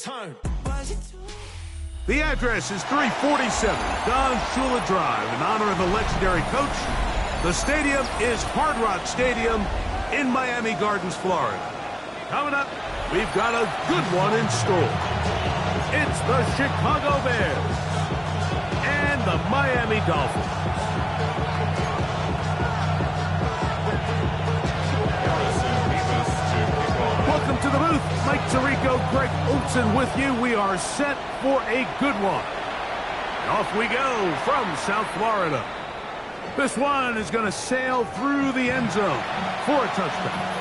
turn. The address is 347 Don Shula Drive in honor of the legendary coach. The stadium is Hard Rock Stadium in Miami Gardens, Florida. Coming up, we've got a good one in store. It's the Chicago Bears and the Miami Dolphins. Welcome to the booth. Mike Tirico, Greg Olson with you. We are set for a good one. And off we go from South Florida. This one is going to sail through the end zone for a touchdown.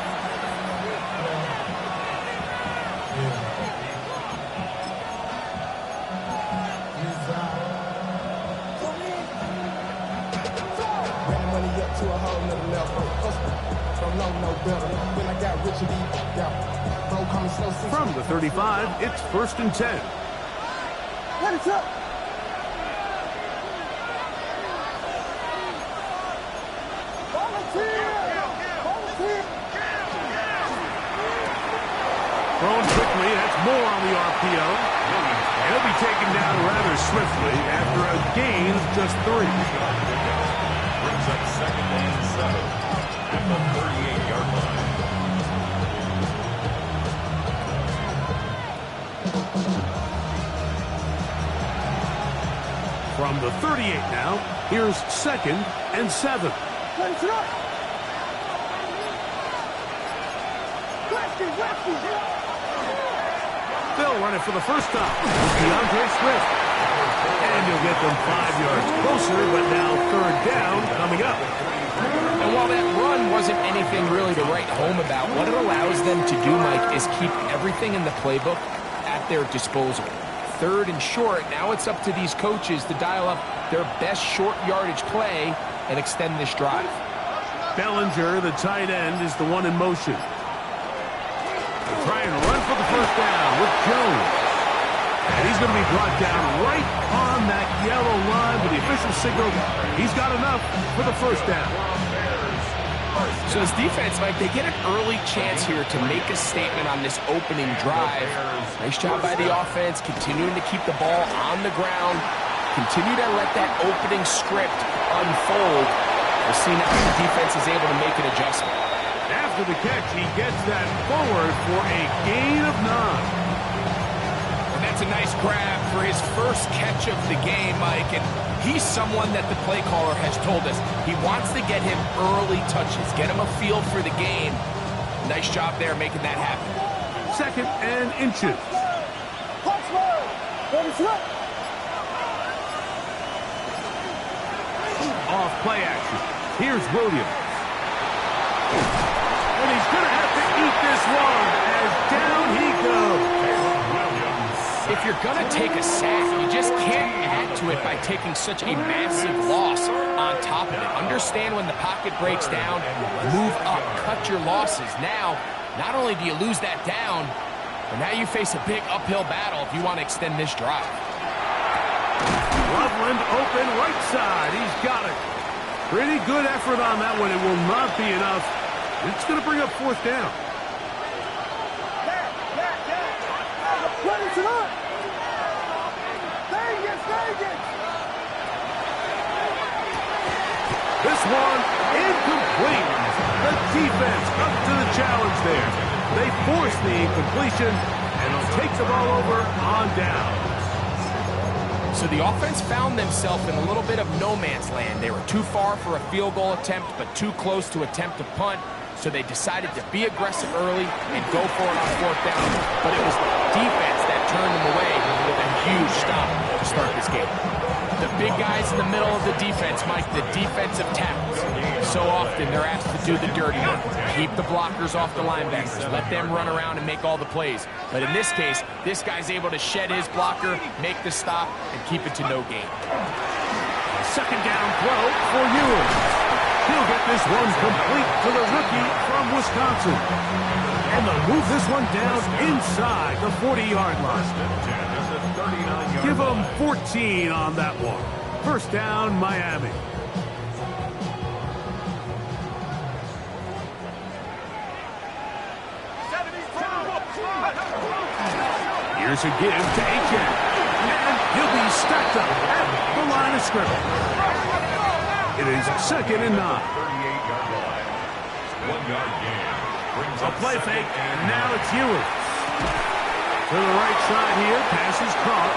From the 35, it's 1st and 10. Let it up. Thrown quickly, that's more on the RPO. And he'll be taken down rather swiftly after a gain of just 3. Brings up 2nd and 7 at the 38-yard line. From the 38 now, here's 2nd and 7. They'll run it for the first time. DeAndre Swift. And you'll get them 5 yards closer, but now 3rd down coming up. And while that run wasn't anything really to write home about, what it allows them to do, Mike, is keep everything in the playbook at their disposal. 3rd and short, now it's up to these coaches to dial up their best short yardage play and extend this drive. Bellinger, the tight end, is the one in motion. Try and run for the first down with Jones. And he's going to be brought down right on that yellow line, but the official signaled he's got enough for the first down. So this defense, Mike, they get an early chance here to make a statement on this opening drive. Nice job by the offense, continuing to keep the ball on the ground. Continue to let that opening script unfold. We'll see now if the defense is able to make an adjustment. After the catch, he gets that forward for a gain of 9. And that's a nice grab for his first catch of the game, Mike. And he's someone that the play caller has told us he wants to get him early touches, get him a feel for the game. Nice job there making that happen. 2nd and inches. Off play action. Here's Williams. And he's going to have to eat this one as down he goes. If you're going to take a sack, you just can't add to it by taking such a massive loss on top of it. Understand when the pocket breaks down, move up, cut your losses. Now, not only do you lose that down, but now you face a big uphill battle if you want to extend this drive. Loveland open right side. He's got it. Pretty good effort on that one. It will not be enough. It's going to bring up 4th down. This one incomplete. The defense up to the challenge there. They force the incompletion, and they'll take the ball over on down. So the offense found themselves in a little bit of no man's land. They were too far for a field goal attempt, but too close to attempt a punt. So they decided to be aggressive early and go for it on 4th down. But it was the defense that turned them away with a huge stop to start this game. The big guys in the middle of the defense, Mike, the defensive tackles. So often they're asked to do the dirty work. Keep the blockers off the linebackers. Let them run around and make all the plays. But in this case, this guy's able to shed his blocker, make the stop, and keep it to no gain. 2nd down throw for Ewing. He'll get this one complete to the rookie from Wisconsin. And they'll move this one down inside the 40-yard line. Give them 14 on that one. 1st down, Miami. Here's a give to Achane. And he'll be stacked up at the line of scrimmage. It is 2nd and 9. 38-yard line. 1-yard gain. Brings A up play second fake, and and now it's Ewers. To the right side here, pass is caught,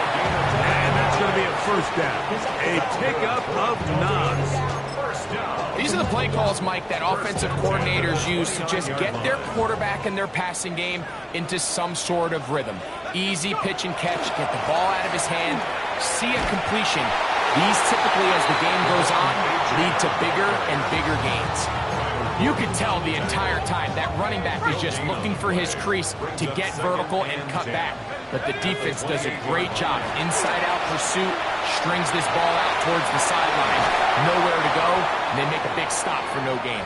and that's going to be a first down. A pickup of 9. These are the play calls, Mike, that offensive coordinators use to just get their quarterback and their passing game into some sort of rhythm. Easy pitch and catch, get the ball out of his hand, see a completion. These typically, as the game goes on, lead to bigger and bigger gains. You can tell the entire time that running back is just looking for his crease to get vertical and cut back. But the defense does a great job. Inside-out pursuit, strings this ball out towards the sideline. Nowhere to go, and they make a big stop for no gain.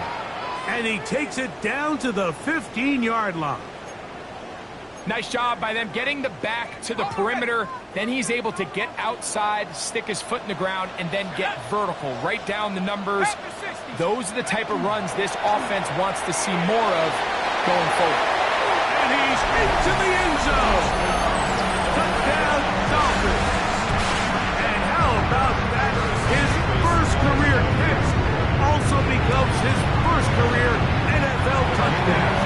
And he takes it down to the 15-yard line. Nice job by them getting the back to the perimeter. Then he's able to get outside, stick his foot in the ground, and then get vertical right down the numbers. Those are the type of runs this offense wants to see more of going forward. And he's into the end zone. Touchdown, Dolphins. And how about that? His first career catch also becomes his first career NFL touchdown.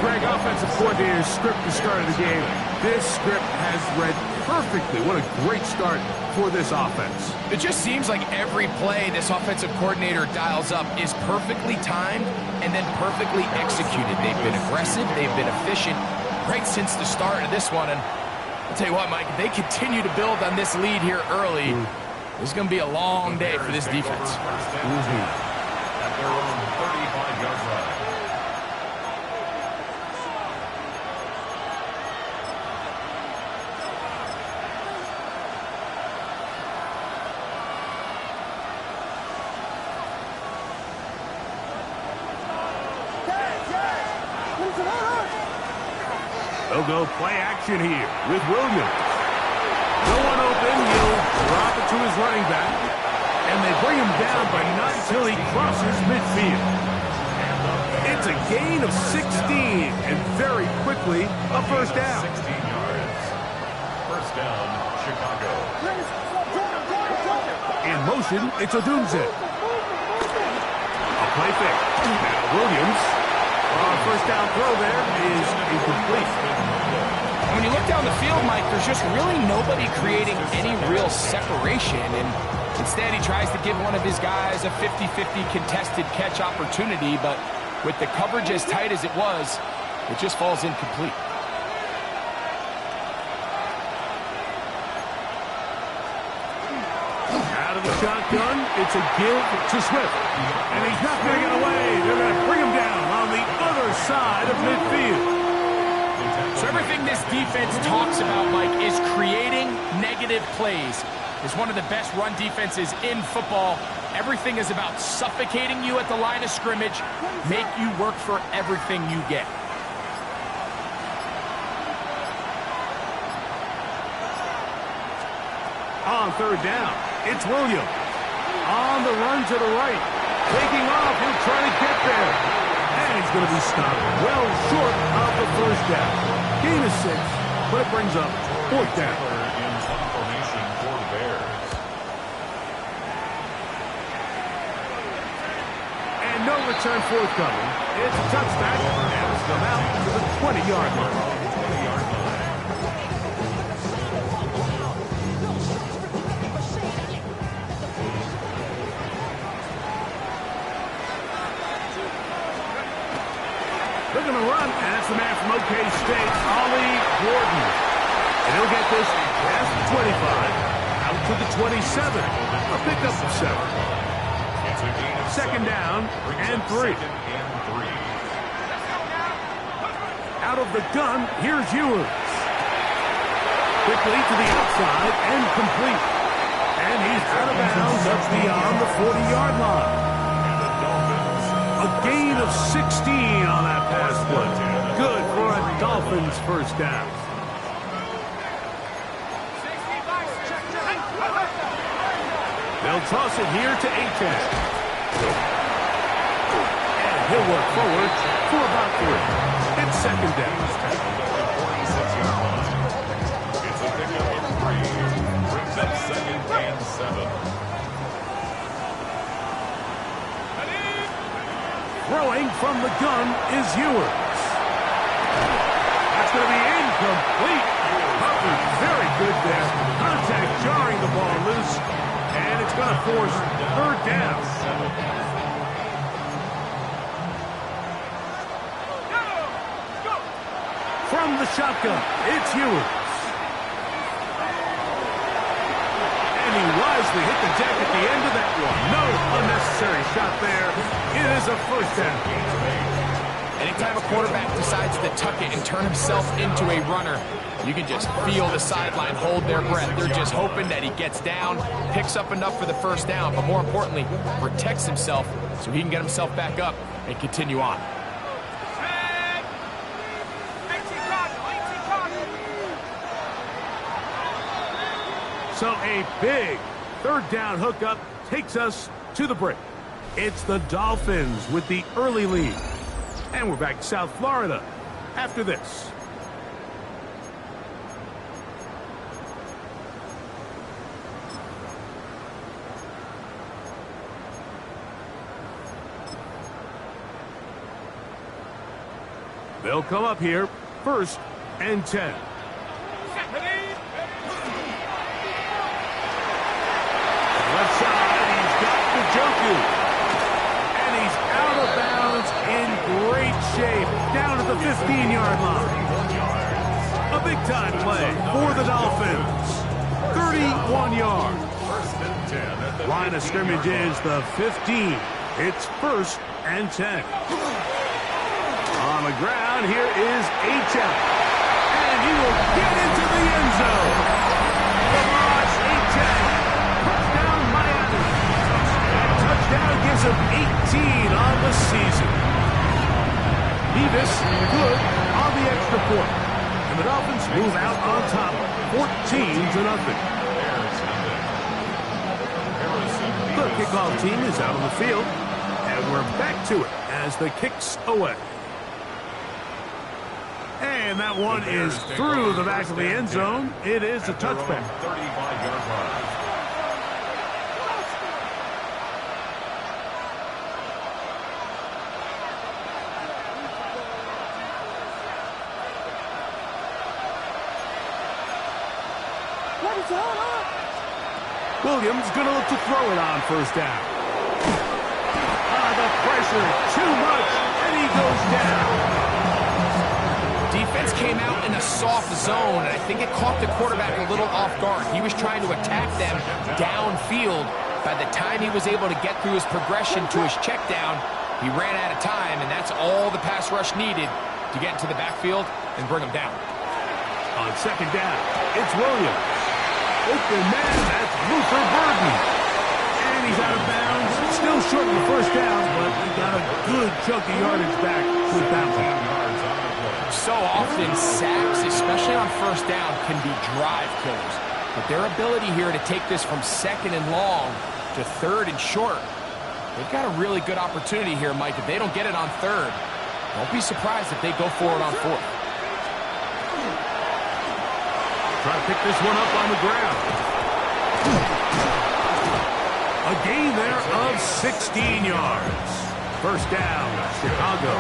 Greg, offensive coordinator's script to start the game. This script has read perfectly. What a great start for this offense. It just seems like every play this offensive coordinator dials up is perfectly timed and then perfectly executed. They've been aggressive, they've been efficient right since the start of this one. And I'll tell you what, Mike, if they continue to build on this lead here early, this is going to be a long day for this defense. At their own 35-yard line. They'll go play action here with Williams. No one open. He'll drop it to his running back. And they bring him down, but not until he crosses midfield. It's a gain of 16, and very quickly, a first down. 16 yards. First down, Chicago. In motion, it's Odunze. A play fake. Now Williams. First down throw there is incomplete. When you look down the field, Mike, there's just really nobody creating any real separation. And instead, he tries to give one of his guys a 50-50 contested catch opportunity. But with the coverage as tight as it was, it just falls incomplete. Out of the shotgun, it's a give to Swift. And he's not going to get away. They're going to bring him down on the other side of midfield. So everything this defense talks about, Mike, is creating negative plays. It's one of the best run defenses in football. Everything is about suffocating you at the line of scrimmage, make you work for everything you get. On third down, it's Williams. On the run to the right. Taking off, he'll try to get there. And he's going to be stopped well short of the first down. Gain of 6, but it brings up fourth down. In formation for the Bears. And no return forthcoming. It's a touchback, and it's come out to the 20-yard line. 20-yard line. They're going to run, and that's the man from OK State, Ollie Gordon. And he'll get this past the 25, out to the 27, a pickup of 7. It's a gain of Second 7. down Brings and up 3. Second and 3. Out of the gun, here's Ewers. Quickly to the outside and complete. And he's out of bounds up beyond the 40-yard line. And the Dolphins. A gain of 16 on that pass play. Good for a Dolphins first down. They'll toss it here to Achane. And he'll work forward for about 3. It's second down. Throwing from the gun is Ewers. That's going to be incomplete. Hubbard, very good there. Contact jarring the ball loose, and it's going to force third down. From the shotgun, it's Ewers. And he wisely hit the deck at the end of that one. No unnecessary shot there. It is a first down. Anytime a quarterback decides to tuck it and turn himself into a runner, you can just feel the sideline hold their breath. They're just hoping that he gets down, picks up enough for the first down, but more importantly, protects himself so he can get himself back up and continue on. So a big third down hookup takes us to the break. It's the Dolphins with the early lead. And we're back to South Florida after this. They'll come up here, 1st and 10. Left side, he's got Njoku. And he's out of bounds in great shape, down at the 15-yard line. A big-time play for the Dolphins. 31 yards. Line of scrimmage is the 15. It's 1st and 10. On the ground, here is H.L. And he will get into the end zone. Tomas H.L. Touchdown, Miami. That touchdown gives him 18 on the season. Nevis good on the extra point. And the Dolphins move out on top, 14-0. The kickoff team is out on the field. And we're back to it as the kick's away. And that one is through the back of the end zone. It is a touchback. 35-yard line. Williams going to look to throw it on 1st down. The pressure, too much, and he goes down. Defense came out in a soft zone, and I think it caught the quarterback a little off guard. He was trying to attack them downfield. By the time he was able to get through his progression to his check down, he ran out of time, and that's all the pass rush needed to get into the backfield and bring him down. On 2nd down, it's Williams. Open man, that's Luther Burden. And he's out of bounds. Still short of the 1st down, but he got a good chunk of yardage back with that one. So often, sacks, especially on 1st down, can be drive killers. But their ability here to take this from 2nd and long to 3rd and short, they've got a really good opportunity here, Mike. If they don't get it on 3rd, don't be surprised if they go for it on 4th. Try to pick this one up on the ground. A gain there of 16 yards. 1st down, Chicago.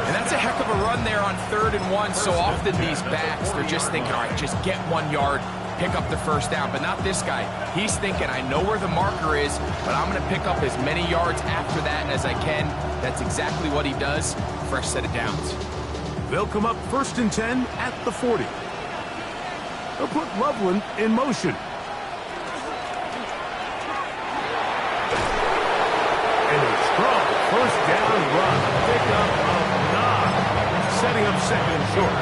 And that's a heck of a run there on 3rd and 1. So often these backs, they're just thinking, all right, just get 1 yard, pick up the 1st down. But not this guy. He's thinking, I know where the marker is, but I'm going to pick up as many yards after that as I can. That's exactly what he does. Fresh set of downs. They'll come up 1st and 10 at the 40. They'll put Loveland in motion. And a strong 1st down run. Pick up of 9. Setting up 2nd and short.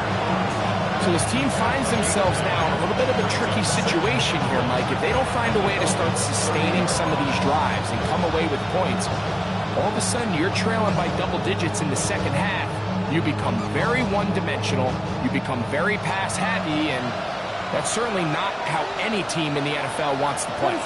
So this team finds themselves now in a little bit of a tricky situation here, Mike. If they don't find a way to start sustaining some of these drives and come away with points, all of a sudden you're trailing by double digits in the 2nd half. You become very one-dimensional. You become very pass-happy, and that's certainly not how any team in the NFL wants to play.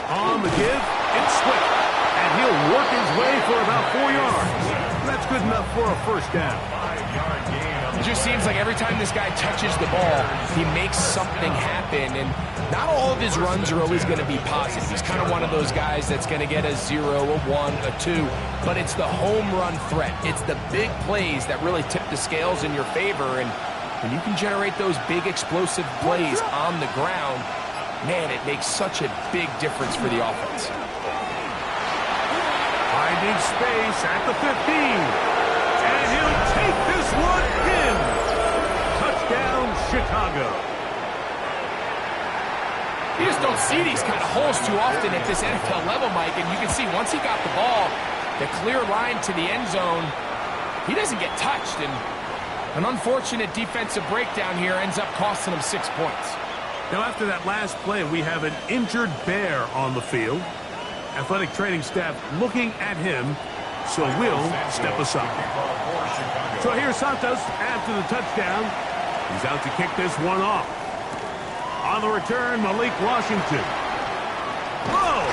On the give, it's Swift. And he'll work his way for about 4 yards. That's good enough for a first down. 5-yard gain. It just seems like every time this guy touches the ball, he makes something happen. And not all of his runs are always going to be positive. He's kind of one of those guys that's going to get a 0, a 1, a 2. But it's the home run threat. It's the big plays that really tip the scales in your favor. And when you can generate those big explosive plays on the ground, man, it makes such a big difference for the offense. Finding space at the 15. And he'll take this one in. Touchdown, Chicago. You just don't see these kind of holes too often at this NFL level, Mike. And you can see once he got the ball, the clear line to the end zone, he doesn't get touched. And an unfortunate defensive breakdown here ends up costing him 6 points. Now, after that last play, we have an injured Bear on the field. Athletic training staff looking at him, so will step aside. So here's Santos after the touchdown. He's out to kick this one off. On the return, Malik Washington. Whoa!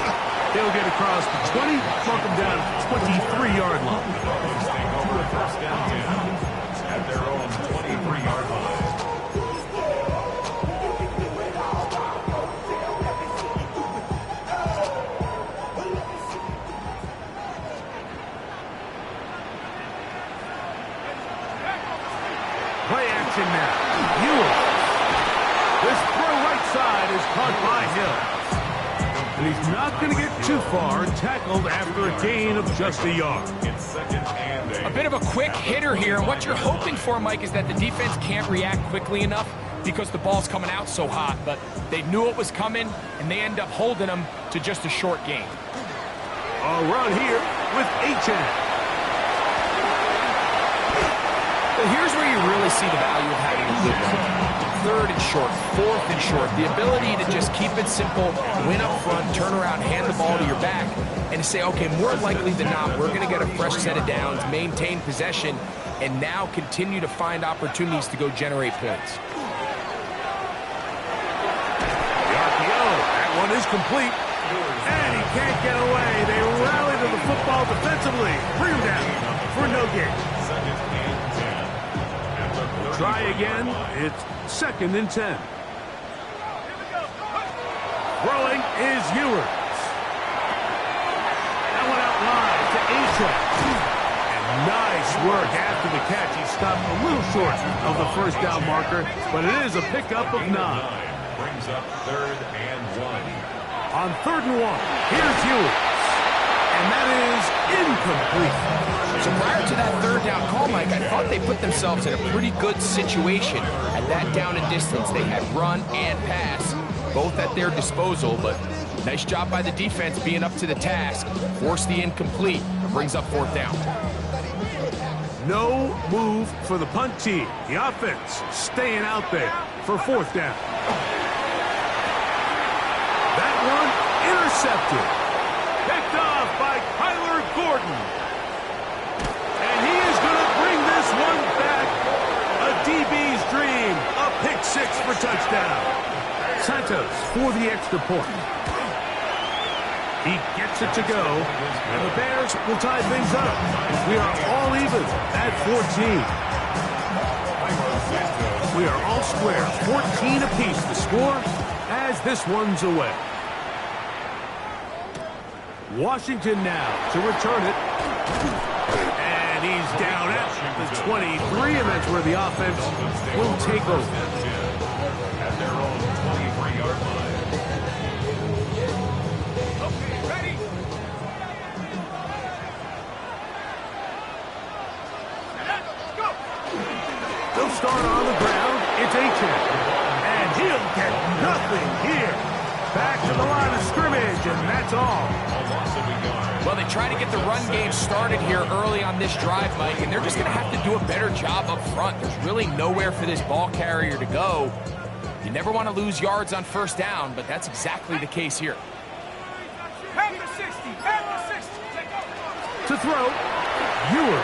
He'll get across the 20, mark him down at the 23-yard line. Staying over a first down at their own 23-yard line. Play action now. Ewell. This throw right side is caught by Hill. And he's not going to get too far, tackled after a gain of just a yard. It's second and 8. A bit of a quick hitter here, and what you're hoping for, Mike, is that the defense can't react quickly enough because the ball's coming out so hot, but they knew it was coming, and they end up holding them to just a short gain. A run here with H.N. But here's where you really see the value of having a good run. Third and short, fourth and short, the ability to just keep it simple, win up front, turn around, hand the ball to your back, and say, okay, more likely than not, we're going to get a fresh set of downs, maintain possession, and now continue to find opportunities to go generate points. The RPO, that one is complete. And he can't get away. They rally to the football defensively. Bring him down for no gain. Second and 10. At the 30-yard Try again. line. It's second and 10. Throwing is Ewers. That one out wide to Achek. And nice work after the catch. He stopped a little short of the first down marker, but it is a pickup of 9. Brings up third and 1. On third and 1, here's Ewers. And that is incomplete. So prior to that third down call, Mike, I thought they put themselves in a pretty good situation at that down and distance. They had run and pass, both at their disposal, but nice job by the defense being up to the task. Forced the incomplete, brings up fourth down. No move for the punt team. The offense staying out there for fourth down. That one intercepted. Picked off by Kyler Gordon. And he is going to bring this one back. A DB's dream. A pick 6 for touchdown. Santos for the extra point. He gets it to go. And the Bears will tie things up. We are all even at 14. We are all square. 14 apiece to score as this one's away. Washington now to return it. And he's down at the 23, and that's where the offense will take over. At their own 23-yard line. Okay, ready? Go! They'll start on the ground. It's H.N. And he'll get nothing here. Back to the line of scrimmage, and that's all. Well, they try to get the run game started here early on this drive, Mike, and they're just going to have to do a better job up front. There's really nowhere for this ball carrier to go. You never want to lose yards on first down, but that's exactly the case here. Back to 60, back to 60. To throw, Ewers.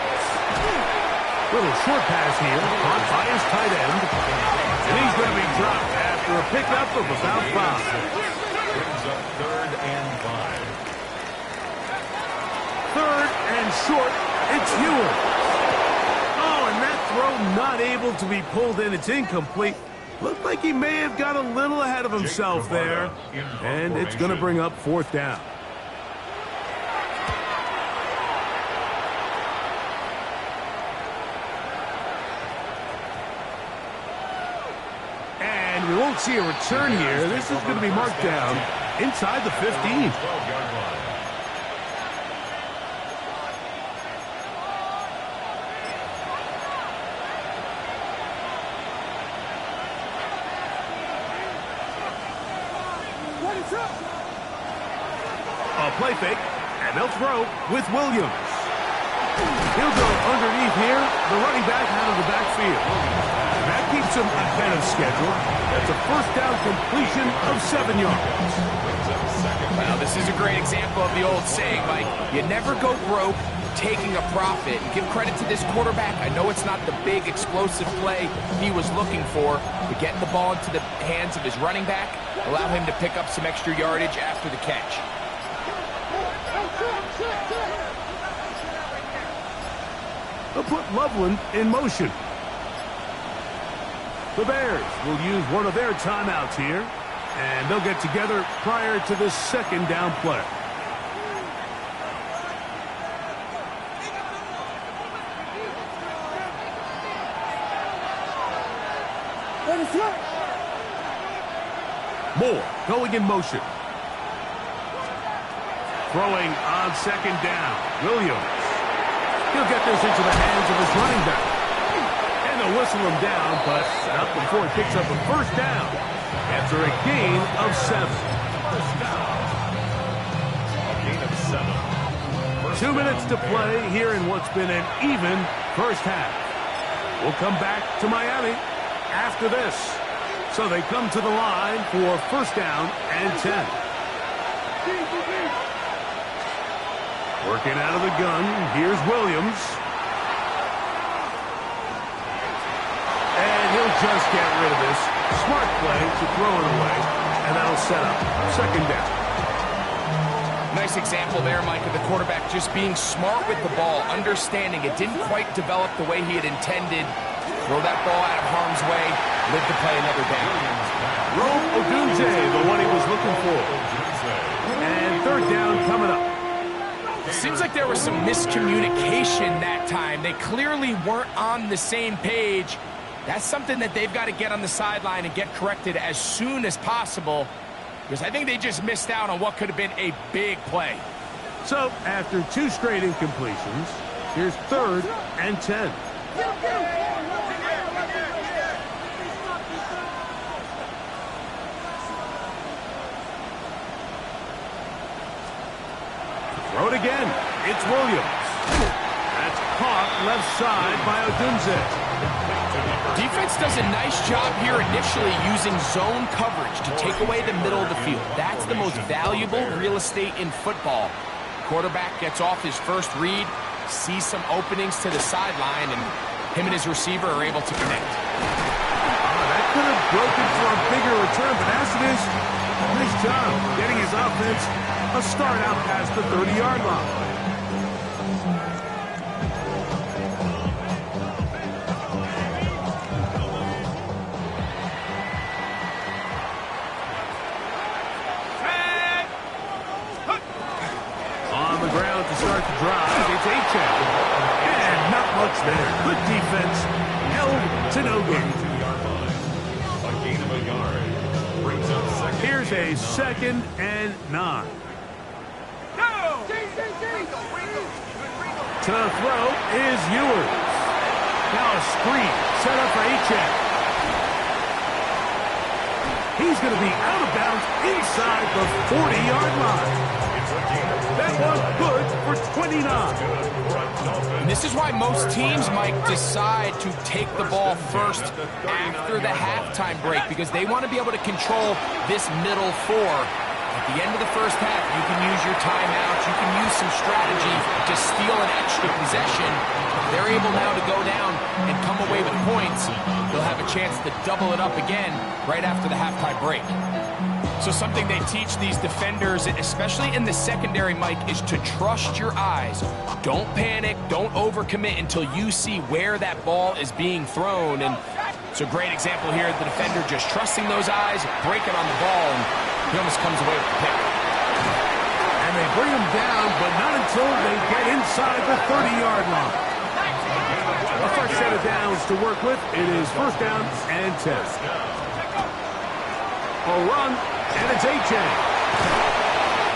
Little short pass here, caught by his tight end. And he's going to be dropped after a pickup of about 5. Brings up third and 5. Third and short It's Ewers. Oh, and that throw not able to be pulled in. It's incomplete. Looked like he may have got a little ahead of himself there. And it's going to bring up fourth down. And we won't see a return here. This is going to be marked down inside the 15. A play fake, and they'll throw with Williams. He'll go underneath here, the running back out of the backfield. That keeps him ahead of schedule. That's a first down completion of 7 yards. Well, this is a great example of the old saying, Mike. You never go broke taking a profit. Give credit to this quarterback. I know it's not the big explosive play he was looking for, but getting the ball into the hands of his running back, allow him to pick up some extra yardage after the catch. They'll put Loveland in motion. The Bears will use one of their timeouts here, and they'll get together prior to this second down play. Moore going in motion. Throwing on second down. Williams. He'll get this into the hands of his running back. And they'll whistle him down, but not before he picks up a first down after a gain of 7. First down. A gain of 7. 2 minutes to play here in what's been an even first half. We'll come back to Miami after this. So they come to the line for first down and 10. Working out of the gun, here's Williams. And he'll just get rid of this. Smart play to throw it away, and that'll set up second down. Nice example there, Mike, of the quarterback just being smart with the ball, understanding it didn't quite develop the way he had intended. Throw that ball out of harm's way, live to play another down. Rome Odunze, the one he was looking for. And third down coming up. Seems like there was some miscommunication that time. They clearly weren't on the same page. That's something that they've got to get on the sideline and get corrected as soon as possible, because I think they just missed out on what could have been a big play. So, after 2 straight incompletions, here's third and 10. Throw it again. It's Williams. That's caught left side by Odunze. Defense does a nice job here initially using zone coverage to take away the middle of the field. That's the most valuable real estate in football. Quarterback gets off his first read, sees some openings to the sideline, and him and his receiver are able to connect. That could have broken for a bigger return, but as it is, nice job getting his offense a start out past the 30-yard line. On the ground to start the drive, it's Achane. And not much there. Good defense. Held to no gain. A gain of a yard. Brings up second. Here's a second and 9. To throw is Ewers. Now a screen set up for Achane. He's going to be out of bounds inside the 40-yard line. That one good for 29. And this is why most teams, Mike, decide to take the ball first after the halftime break, because they want to be able to control this middle 4. At the end of the first half, you can use your timeouts, you can use some strategy to steal an extra possession. If they're able now to go down and come away with points, they'll have a chance to double it up again right after the halftime break. So something they teach these defenders, especially in the secondary, Mike, is to trust your eyes. Don't panic, don't overcommit until you see where that ball is being thrown. And it's a great example here of the defender just trusting those eyes, breaking on the ball, and he almost comes away with the pick. And they bring him down, but not until they get inside the 30-yard line. A fresh set of downs to work with. It is first down and 10. A run. And it's A-Chain.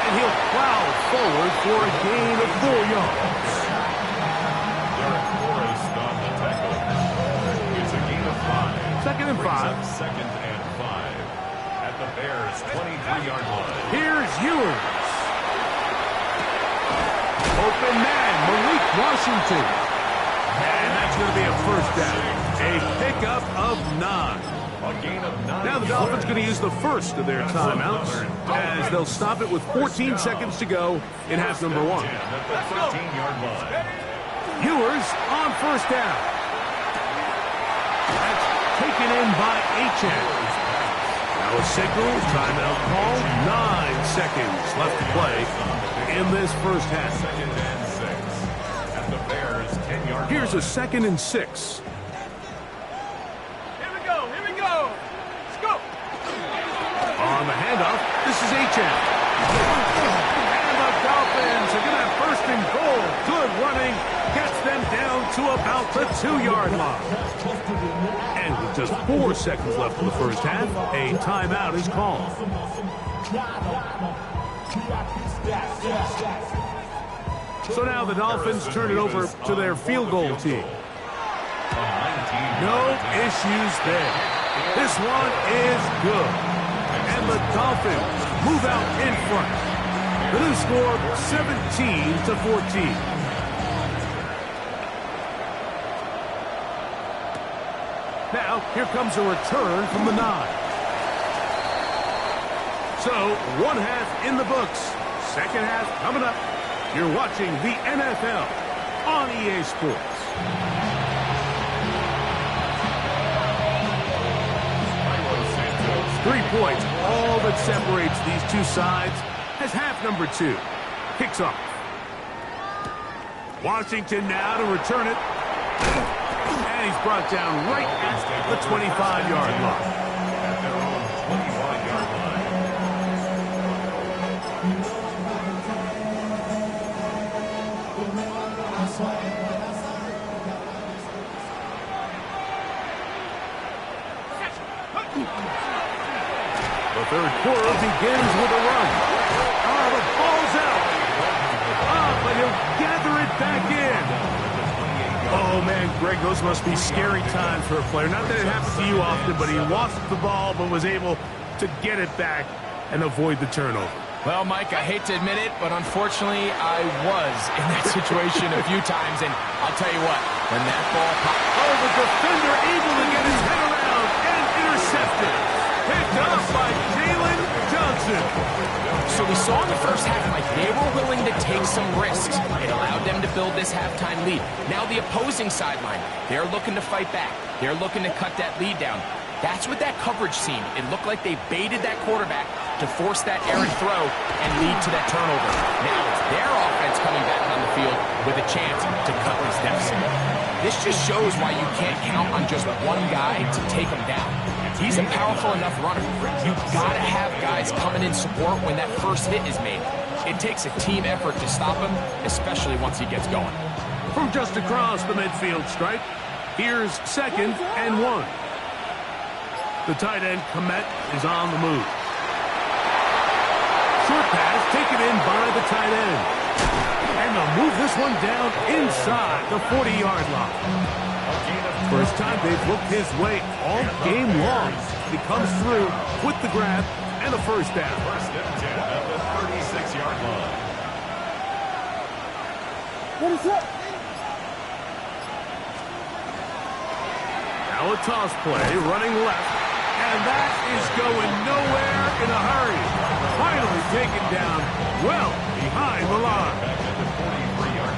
And he'll plow forward for a gain of 4 yards. Derek Flores on the tackle. It's a gain of 5. Second and 5. Second and 5. At the Bears' 23-yard line. Here's Ewers. Open man, Malik Washington. And that's going to be a first down. A pickup of 9. A gain of 9. Now the Dolphins going to use the first of their timeouts as they'll stop it with 14 seconds to go in half number 1. At the 13-yard line. Ewers on first down. That's taken in by A-Chain. Now a signal, timeout call. 9 seconds left to play in this first half. Second and 6. At the Bears' 10-yard line. Here's a second and 6. On the handoff, this is A-Chain. And the Dolphins are going to have first and goal. Good running. Gets them down to about the 2-yard line. And with just 4 seconds left in the first half, a timeout is called. So now the Dolphins turn it over to their field goal team. No issues there. This one is good. And the Dolphins move out in front. The new score, 17-14. Now, here comes a return from the 9. So, one half in the books. Second half coming up. You're watching the NFL on EA Sports. 3 points, all that separates these two sides as half number 2 kicks off. Washington now to return it. And he's brought down right at the 25-yard line. At their own 21-yard line. The third quarter begins with a run. Oh, the ball's out. But he'll gather it back in. Oh, man, Greg, those must be scary times for a player. Not that it happens to you often, but he lost the ball but was able to get it back and avoid the turnover. Well, Mike, I hate to admit it, but unfortunately, I was in that situation a few times, and I'll tell you what, when that ball popped... Oh, the defender able to get his head around and intercepted. Picked up by Jalen Johnson. So we saw in the first half, Mike, they were willing to take some risks. It allowed them to build this halftime lead. Now the opposing sideline, they're looking to fight back. They're looking to cut that lead down. That's what that coverage seemed. It looked like they baited that quarterback to force that errant throw and lead to that turnover. Now it's their offense coming back on the field with a chance to cut this deficit. This just shows why you can't count on just one guy to take him down. He's a powerful enough runner. You've got to have guys coming in support when that first hit is made. It takes a team effort to stop him, especially once he gets going. From just across the midfield stripe, here's second and 1. The tight end, Komet, is on the move. Short pass taken in by the tight end. And they'll move this one down inside the 40-yard line. First time they've looked his way all game long. He comes through with the grab and a first down. First and 10 at the 36-yard line. What is that? Now a toss play, running left. And that is going nowhere in a hurry. Finally taken down well behind the line.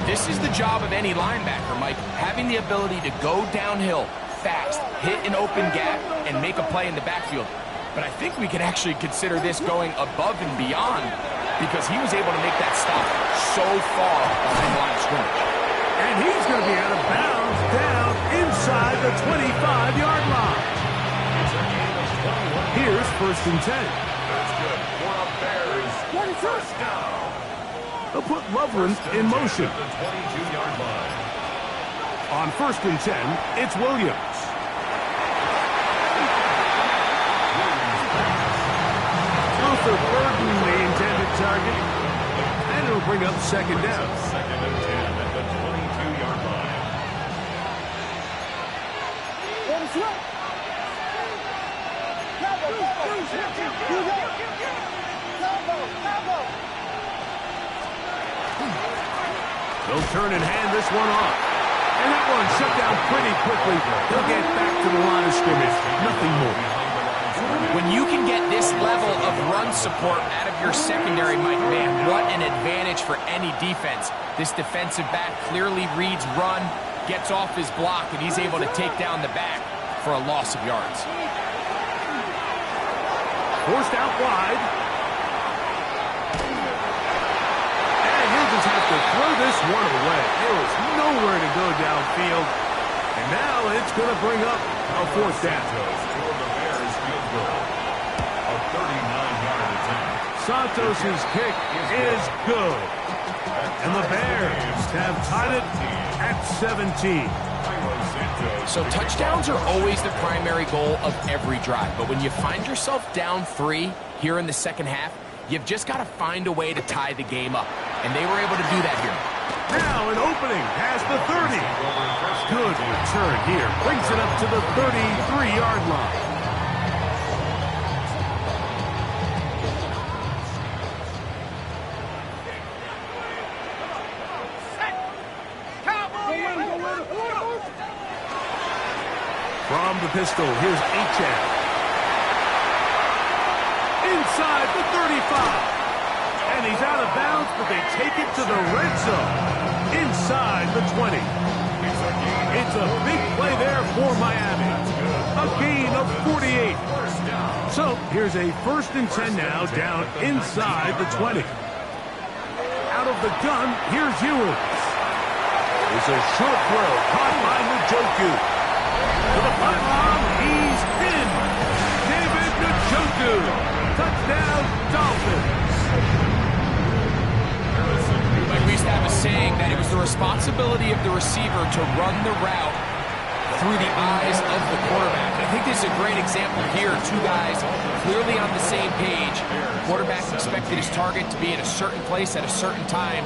This is the job of any linebacker, Mike, having the ability to go downhill fast, hit an open gap, and make a play in the backfield. but I think we can actually consider this going above and beyond because he was able to make that stop so far behind the line of scrimmage. And he's going to be out of bounds down inside the 25-yard line. Here's 1st and 10. That's good. For the Bears. First down. They'll put Loveland in motion. At the 22-yard line. On 1st and 10, it's Williams. Luther Burden, the intended target. And it'll bring up 2nd down. 2nd and 10 at the 22-yard line. They'll turn and hand this one off. And that one shut down pretty quickly. They'll get back to the line of scrimmage. Nothing more. When you can get this level of run support out of your secondary, Mike, man, what an advantage for any defense. This defensive back clearly reads run, gets off his block, and he's able to take down the back for a loss of yards. Forced out wide. And he'll just have to throw this one away. There was nowhere to go downfield. And now it's going to bring up a 4th down. A 39-yard attempt. Santos' kick is good. And the Bears have tied it at 17. So touchdowns are always the primary goal of every drive. But when you find yourself down 3 here in the second half, you've just got to find a way to tie the game up. And they were able to do that here. Now an opening past the 30. Good return here. Brings it up to the 33-yard line. From the pistol, here's Achad. Inside the 35. And he's out of bounds, but they take it to the red zone. Inside the 20. It's a big play there for Miami. A gain of 48. So here's a 1st and 10 now, down inside the 20. Out of the gun, here's Ewins. It's a short throw, caught by Njoku. To the pylon, he's in. David Njoku. Touchdown, Dolphins. Like we used to have a saying that it was the responsibility of the receiver to run the route through the eyes of the quarterback. I think this is a great example here. 2 guys clearly on the same page. Quarterback expected his target to be in a certain place at a certain time.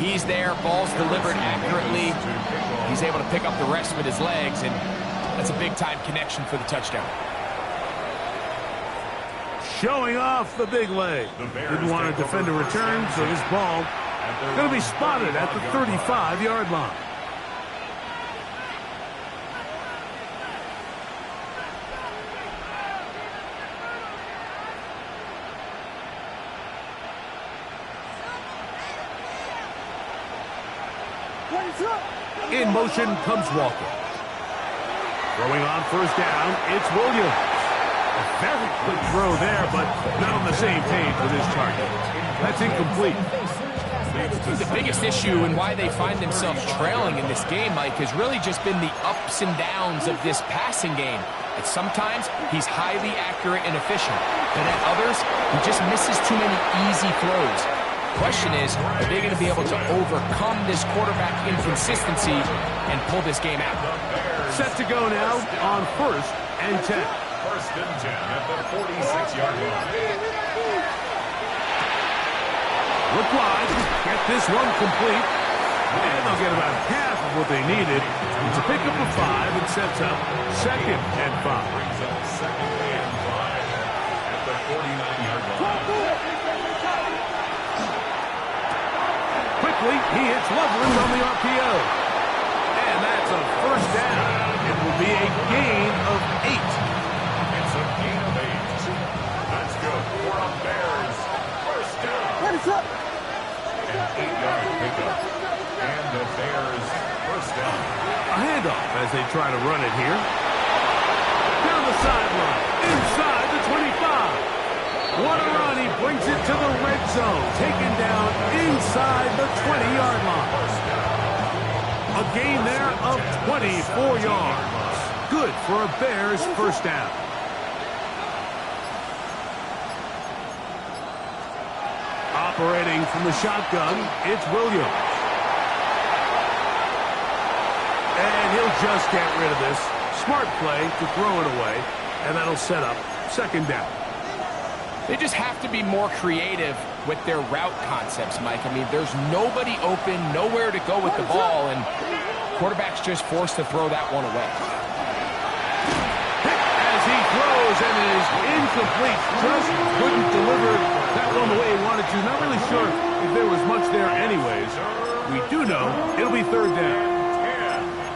He's there, ball's delivered accurately. He's able to pick up the rest with his legs, and that's a big-time connection for the touchdown. Showing off the big leg. Didn't want to defend a return, so this ball going to be spotted at the 35-yard line. In motion comes Walker. Throwing on 1st down, it's Williams. A very quick throw there, but not on the same page with his target. That's incomplete. The biggest issue and why they find themselves trailing in this game, Mike, has really just been the ups and downs of this passing game. At sometimes, he's highly accurate and efficient, but at others, he just misses too many easy throws. Question is, are they going to be able to overcome this quarterback inconsistency and pull this game out? Set to go now on 1st and 10. 1st and 10 at the 46-yard line. Look wide, get this one complete, and they'll get about half of what they needed. It's a pickup of 5 and sets up 2nd and 5. Brings up 2nd and 5 at the 49-yard line. Quickly, he hits Loveland on the RPO. And that's a 1st down. It will be a gain of 8. It's a gain of 8. That's good for the Bears. 1st down. What is up? An 8-yard pickup. And the Bears 1st down. A handoff as they try to run it here. Down the sideline. Inside the 25. into the red zone, taken down inside the 20-yard line. A gain there of 24 yards. Good for a Bears first down. Operating from the shotgun, it's Williams. And he'll just get rid of this. Smart play to throw it away, and that'll set up second down. They just have to be more creative with their route concepts, Mike. I mean, there's nobody open, nowhere to go with the ball, and quarterback's just forced to throw that one away. As he throws, and it is incomplete. Just couldn't deliver that one the way he wanted to. Not really sure if there was much there anyways. We do know it'll be third down.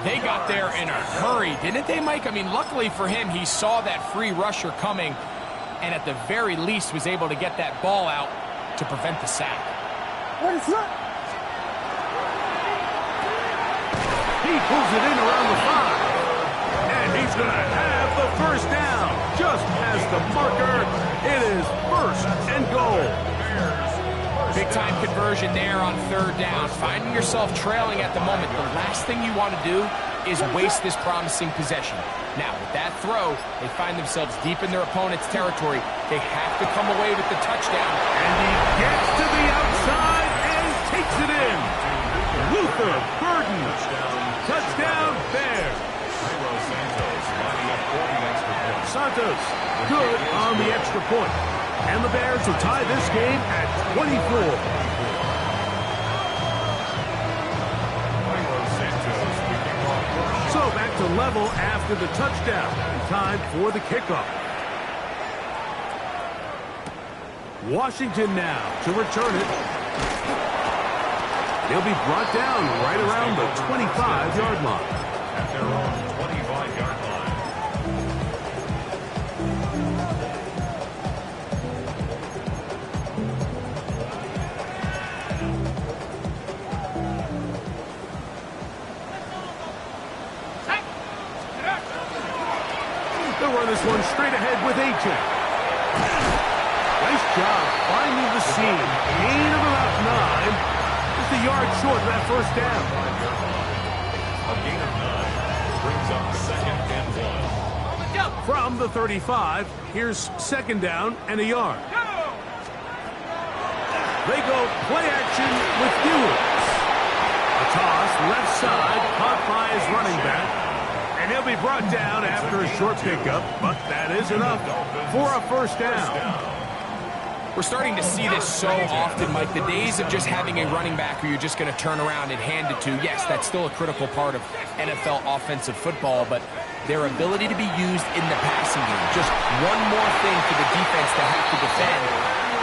They got there in a hurry, didn't they, Mike? I mean, luckily for him, he saw that free rusher coming, and at the very least was able to get that ball out to prevent the sack. What is that? He pulls it in around the 5. And he's going to have the first down. Just as the marker, it is first and goal. Big-time conversion there on third down. Finding yourself trailing at the moment, the last thing you want to do is waste this promising possession. Now, with that throw, they find themselves deep in their opponent's territory. They have to come away with the touchdown. And he gets to the outside and takes it in. Luther Burden. Touchdown, Bears. Santos, good on the extra point. And the Bears will tie this game at 24. So back to level after the touchdown. Time for the kickoff. Washington now to return it. He'll be brought down right around the 25-yard line. At their own 25-yard line. They'll run this one straight ahead with A.J. Nice job finding the seam. Gain of about 9. Just a yard short of that first down. A gain of 9 brings up second and 1. From the 35, here's second down and a yard. They go play action with Ewers. A toss left side, caught by his running back. And he'll be brought down after a short pickup, but that is enough for a first down. We're starting to see this so often, Mike. The days of just having a running back who you're just going to turn around and hand it to, yes, that's still a critical part of NFL offensive football, but their ability to be used in the passing game, just one more thing for the defense to have to defend.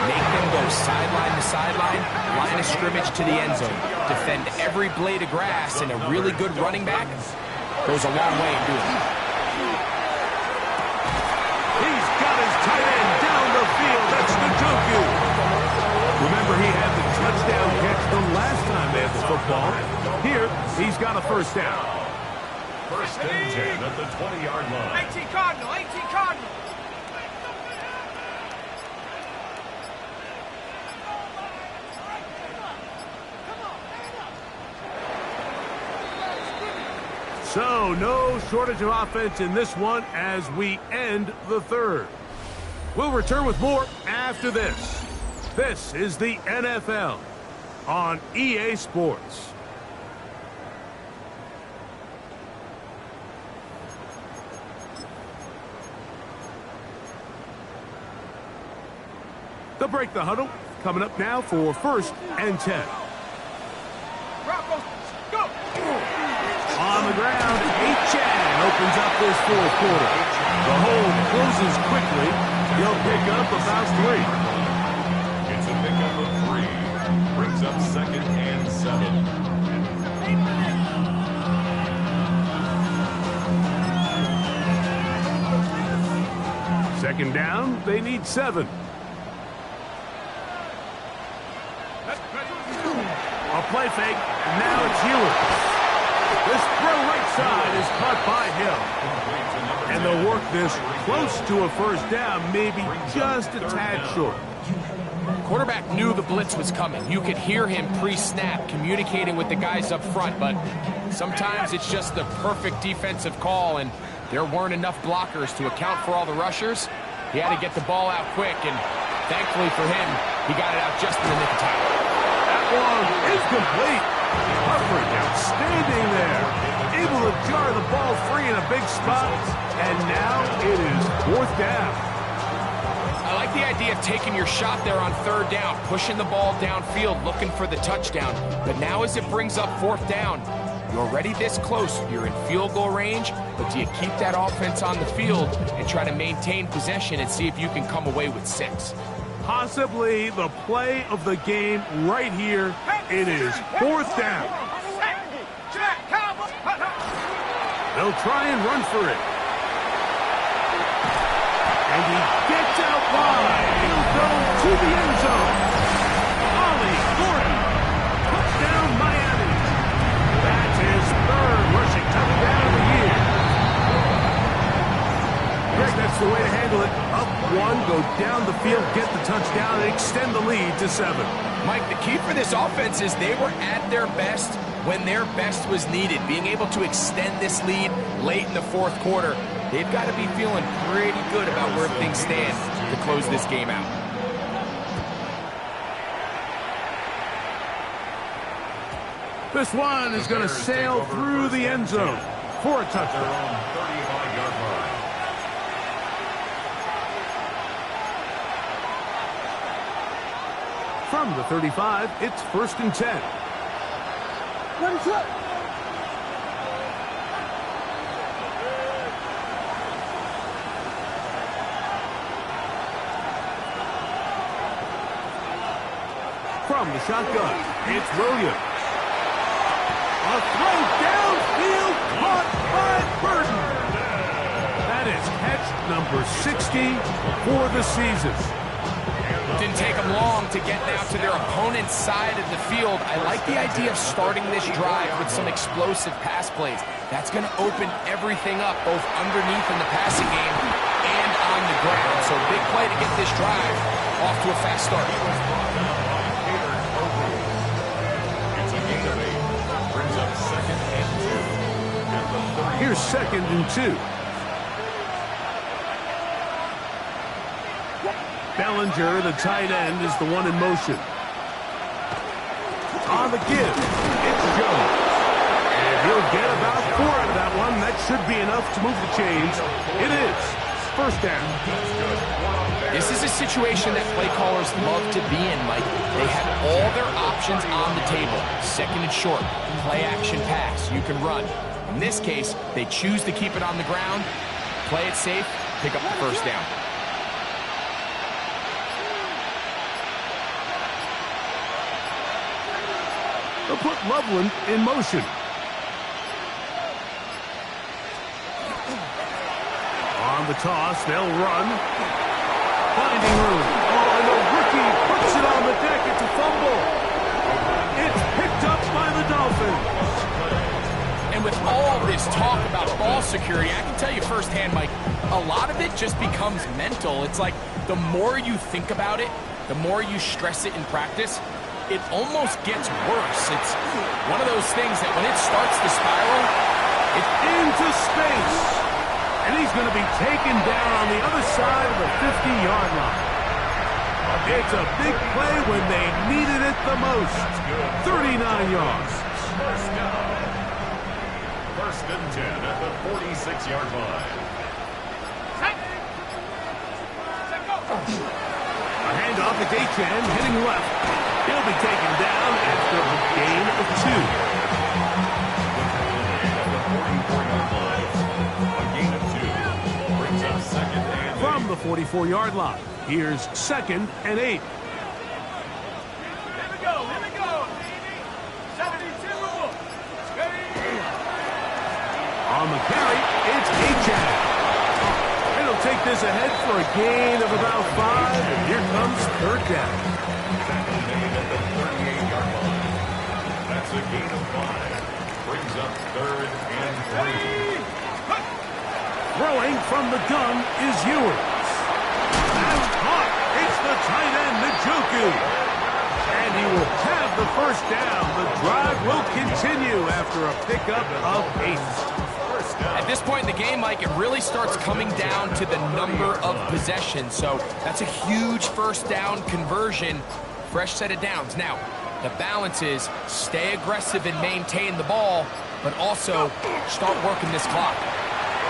Make them go sideline to sideline, line of scrimmage to the end zone. Defend every blade of grass, and a really good running back goes a long way in doing it. He's got his tight end down the field. That's Njoku. Remember, he had the touchdown catch the last time they had the football. Here, he's got a first down. First and 10 at the 20-yard line. 18 Cardinal, 18 Cardinal. So, no shortage of offense in this one as we end the third. We'll return with more after this. This is the NFL on EA Sports. They'll break the huddle. Coming up now for first and 10. Broncos, go. On the ground, Chan opens up this fourth quarter. The hole closes quickly. He'll pick up about 3. It's a pickup of 3. Brings up second and 7. Second down, they need 7. A play fake, and now it's Ewers. This throw right side is caught by Hill. And they'll work this close to a first down, maybe just a tad short. Quarterback knew the blitz was coming. You could hear him pre-snap communicating with the guys up front, but sometimes it's just the perfect defensive call, and there weren't enough blockers to account for all the rushers. He had to get the ball out quick, and thankfully for him, he got it out just in the nick of time. That one is complete. Coverage outstanding there. Able to jar the ball free in a big spot, and now it is 4th down. I like the idea of taking your shot there on 3rd down, pushing the ball downfield, looking for the touchdown. But now as it brings up 4th down, you're already this close. You're in field goal range, but do you keep that offense on the field and try to maintain possession and see if you can come away with 6? Possibly the play of the game right here. It is 4th down. They'll try and run for it. And he gets out wide. He'll go to the end zone. Ollie Gordon. Touchdown, Miami. That's his 3rd rushing touchdown of the year. Greg, that's the way to handle it. Up 1, go down the field, get the touchdown, and extend the lead to 7. Mike, the key for this offense is they were at their best when their best was needed. Being able to extend this lead late in the 4th quarter, they've got to be feeling pretty good about where things stand to close this game out. This one is going to sail through the end zone for a touchdown. From the 35, it's 1st and 10. What is up? From the shotgun, it's Williams. A throw downfield caught by Burton. That is catch number 60 for the season. Didn't take them long to get now to their opponent's side of the field. I like the idea of starting this drive with some explosive pass plays. That's going to open everything up, both underneath in the passing game and on the ground. So big play to get this drive off to a fast start. It's a gain of 8. Brings up 2nd and 2. Here's 2nd and 2. Bellinger, the tight end, is the one in motion. On the give, it's Jones. And he'll get about 4 out of that one. That should be enough to move the chains. It is 1st down. This is a situation that play callers love to be in, Mike. They have all their options on the table. 2nd and short, play action pass, you can run. In this case, they choose to keep it on the ground, play it safe, pick up the 1st down. They'll put Loveland in motion. On the toss, they'll run. Finding room. Oh, and the rookie puts it on the deck. It's a fumble. It's picked up by the Dolphins. And with all this talk about ball security, I can tell you firsthand, Mike, a lot of it just becomes mental. It's like the more you think about it, the more you stress it in practice, it almost gets worse. It's one of those things that when it starts to spiral, it's into space. And he's going to be taken down on the other side of the 50-yard line. It's a big play when they needed it the most. 39 yards. 1st and 10 at the 46-yard line. A handoff, it's Achan hitting left. He'll be taken down after a gain of 2. From the 44-yard line, here's 2nd and 8. Here we go, baby. 72. On the carry, it's Achan. And he'll take this ahead for a gain of about 5, and here comes 3rd down. That's a gain of 5. Brings up 3rd and 3. Throwing from the gun is Ewers. That's caught. It's the tight end, Njoku. And he will have the first down. The drive will continue after a pickup of 8. At this point in the game, Mike, it really starts coming down to the number of possessions. So that's a huge first down conversion. Fresh set of downs. Now, the balance is stay aggressive and maintain the ball, but also start working this clock.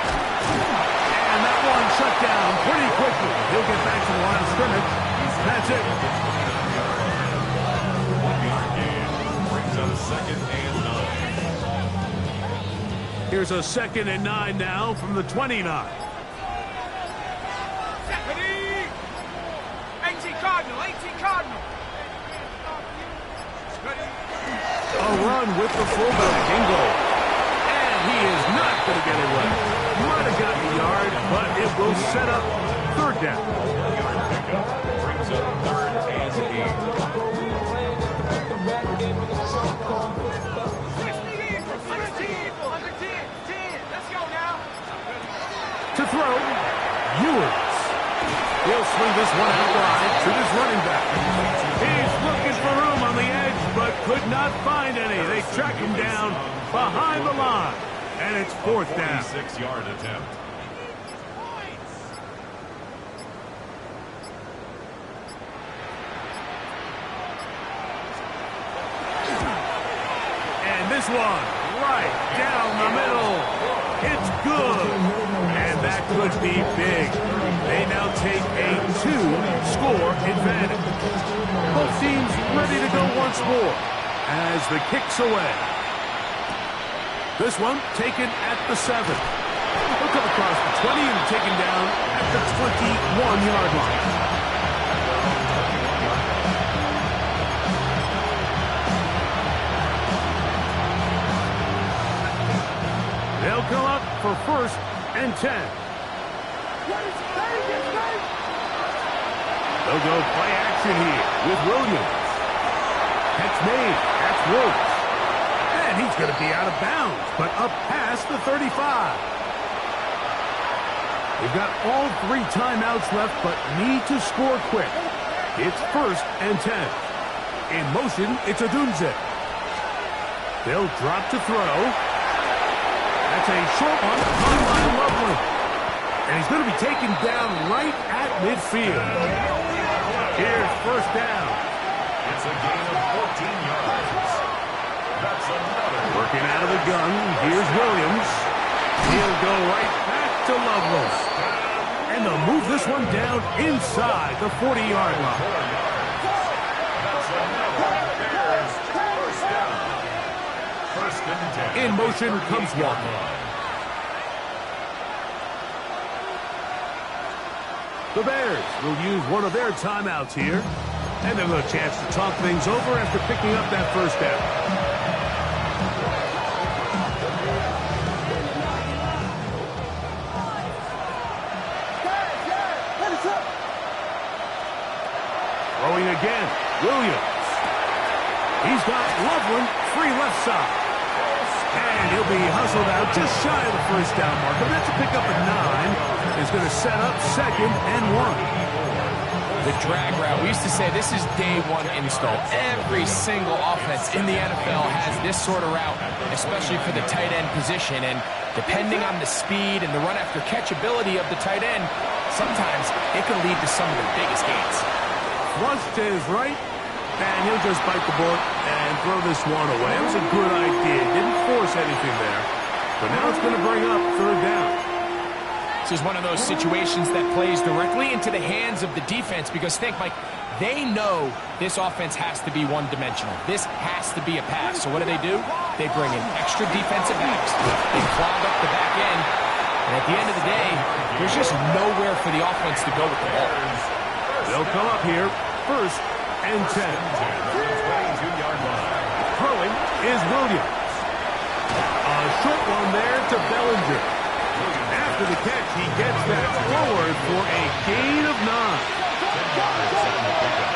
And that one shut down pretty quickly. He'll get back to the line of scrimmage. That's it. Brings up 2nd and 9. Here's a 2nd and 9 now from the 29. 18 Cardinal, 18 Cardinal. A run with the fullback in goal. And he is not going to get away. Might have gotten the yard, but it will set up 3rd down. Brings up 3rd and 10. Let's go now. To throw, Ewers. He'll swing this one out wide to his running back. He's looking for room on the edge, but could not find any. They track him down behind the line, and it's 4th down. 46-yard attempt. And this one, right down the middle. It's good. And that could be big. They now take a 2-score advantage. Both teams ready to go once more as the kick's away. This one taken at the 7. He'll come across the 20 and taken down at the 21-yard line. They'll come up for 1st and 10. They'll go play action here with Williams. Catch made. That's Woods. And he's going to be out of bounds, but up past the 35. They've got all 3 timeouts left, but need to score quick. It's 1st and 10. In motion, it's Odunze. They'll drop to throw. That's a short one on line Loveland. And he's going to be taken down right at midfield. Here's 1st down. It's a gain of 14 yards. That's another. Working out of the gun. Here's Williams. He'll go right back to Loveland. And they'll move this one down inside the 40-yard line. That's another. Bears 1st down. 1st and 10. In motion comes Walker. The Bears will use one of their timeouts here. And they'll have a chance to talk things over after picking up that 1st down. Throwing again, Williams. He's got Loveland free left side. And he'll be hustled out just shy of the 1st down marker. That's a pickup at 9. Is going to set up 2nd and 1. The drag route. We used to say this is day 1 install. Every single offense in the NFL has this sort of route, especially for the tight end position. And depending on the speed and the run after catch ability of the tight end, sometimes it can lead to some of the biggest gains. Flush to his right, and he'll just bite the bullet and throw this one away. It was a good idea. Didn't force anything there. But now it's going to bring up 3rd down. This is one of those situations that plays directly into the hands of the defense because think, Mike, they know this offense has to be one-dimensional. This has to be a pass. So what do? They bring in extra defensive backs. They clog up the back end. And at the end of the day, there's just nowhere for the offense to go with the ball. They'll come up here 1st and 10. 22-yard line. Throwing is Williams. A short one there to Bellinger. After the catch, he gets that forward for a gain of 9. 10 yards on the pickup.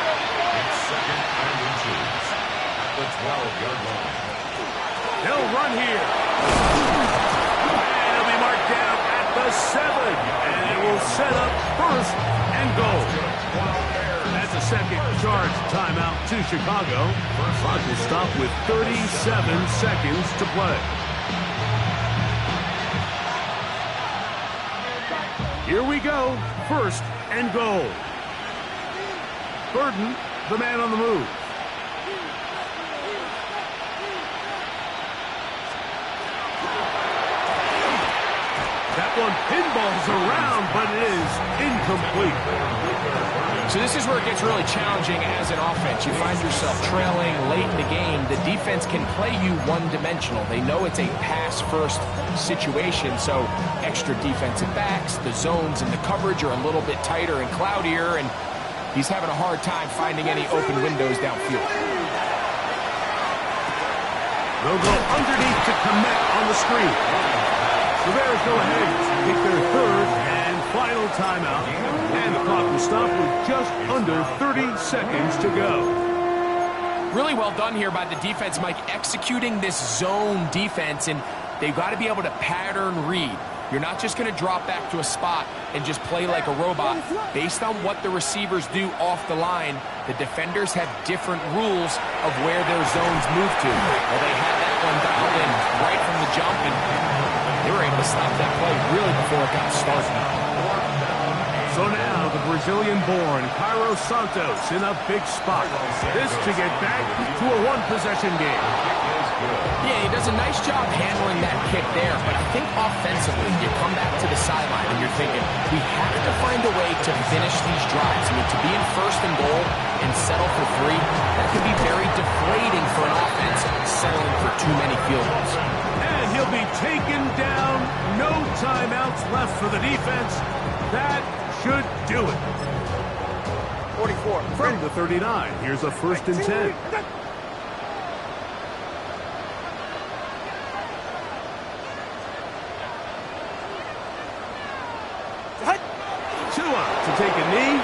It's 2nd and 2 at the 12-yard line. They'll run here. And he'll be marked down at the 7. And will set up first and goal. That's a second charge timeout to Chicago. Clock will stop with 37 seconds to play. Here we go. First and goal. Burden, the man on the move. That one pinballs around, but it is incomplete. So this is where it gets really challenging as an offense. You find yourself trailing late in the game. The defense can play you one-dimensional. They know it's a pass-first situation, so extra defensive backs, the zones and the coverage are a little bit tighter and cloudier, and he's having a hard time finding any open windows downfield. They'll go underneath to commit on the screen. The Bears go ahead to take their third and final timeout, and the clock will stop with just under 30 seconds to go. Really well done here by the defense, Mike, executing this zone defense, and they've got to be able to pattern read. You're not just going to drop back to a spot and just play like a robot. Based on what the receivers do off the line, the defenders have different rules of where their zones move to. Well, they had that one dialed in right from the jump, and they were able to stop that play really before it got started. So now the Brazilian-born Cairo Santos in a big spot. This to get back to a one-possession game. Yeah, he does a nice job handling that kick there, but I think offensively, you come back to the sideline and you're thinking, we have to find a way to finish these drives. I mean, to be in first and goal and settle for 3, that can be very deflating for an offense settling for too many field goals. And he'll be taken down. No timeouts left for the defense. That should do it. 44. From the 39, here's a first and 10. Tua to take a knee.